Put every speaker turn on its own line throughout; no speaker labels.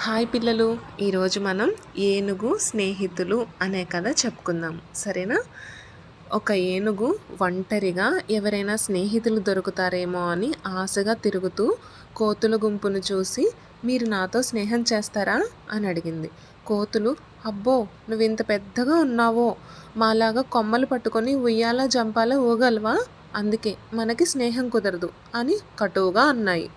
Hi పిల్లలు, ఈరోజు మనం ఏనుగు స్నేహితులు అనే కథ చెప్పుకుందాం. సరేనా? ఒక ఏనుగు ఒంటరిగా ఎవరైనా స్నేహితులు దొరుకుతారేమో అని ఆశగా తిరుగుతూ కోతుల గుంపును చూసి, మీరు నాతో స్నేహం చేస్తారా అని అడిగింది. కోతులు, అబ్బో, నువ్వు ఇంత పెద్దగా ఉన్నావో, మాలాగా కొమ్మలు పట్టుకొని ఉయ్యాల జంపాల ఊగలవా, అందుకే మనకి స్నేహం కుదరదు అని కటువుగా అన్నాయి.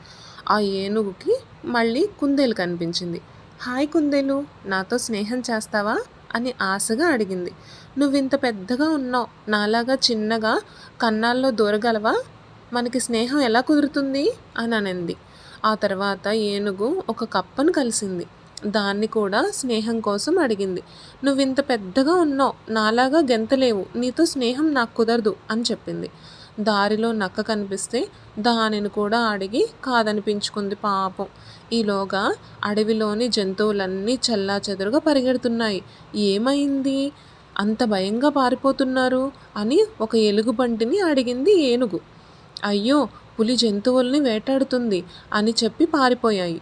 ఆ ఏనుగుకి మళ్ళీ కుందేలు కనిపించింది. హాయ్ కుందేలు, నాతో స్నేహం చేస్తావా అని ఆశగా అడిగింది. నువ్వింత పెద్దగా ఉన్నావు, నాలాగా చిన్నగా కన్నాల్లో దూరగలవా, మనకి స్నేహం ఎలా కుదురుతుంది అని అనింది. ఆ తర్వాత ఏనుగు ఒక కప్పను కలిసింది. దాన్ని కూడా స్నేహం కోసం అడిగింది. నువ్వింత పెద్దగా ఉన్నావు, నాలాగా గెంతలేవు, నీతో స్నేహం నాకు కుదరదు అని చెప్పింది. దారిలో నక్క కనిపిస్తే దానిని కూడా అడిగి కాదనిపించుకుంది పాపం. ఈలోగా అడవిలోని జంతువులన్నీ చెల్లాచెదురుగా పరిగెడుతున్నాయి. ఏమైంది, అంత భయంగా పారిపోతున్నారు అని ఒక ఎలుగుబంటిని అడిగింది ఏనుగు. అయ్యో, పులి జంతువుల్ని వేటాడుతుంది అని చెప్పి పారిపోయాయి.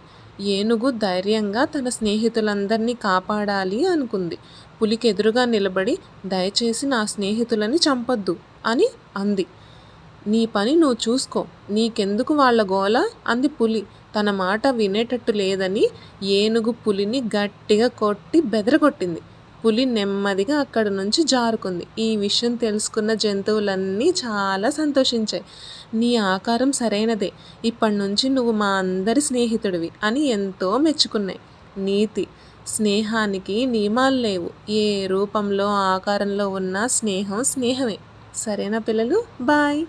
ఏనుగు ధైర్యంగా తన స్నేహితులందరినీ కాపాడాలి అనుకుంది. పులికి ఎదురుగా నిలబడి, దయచేసి నా స్నేహితులని చంపొద్దు అని అంది. నీ పని నువ్వు చూసుకో, నీకెందుకు వాళ్ళ గోల అంది పులి. తన మాట వినేటట్టు లేదని ఏనుగు పులిని గట్టిగా కొట్టి బెదరగొట్టింది. పులి నెమ్మదిగా అక్కడి నుంచి జారుకుంది. ఈ విషయం తెలుసుకున్న జంతువులన్నీ చాలా సంతోషించాయి. నీ ఆకారం సరైనదే, ఇప్పటి నుంచి నువ్వు మా అందరి స్నేహితుడివి అని ఎంతో మెచ్చుకున్నాయి. నీతి: స్నేహానికి నియమాలు లేవు, ఏ రూపంలో ఆకారంలో ఉన్నా స్నేహం స్నేహమే. సరేనా పిల్లలు? బాయ్.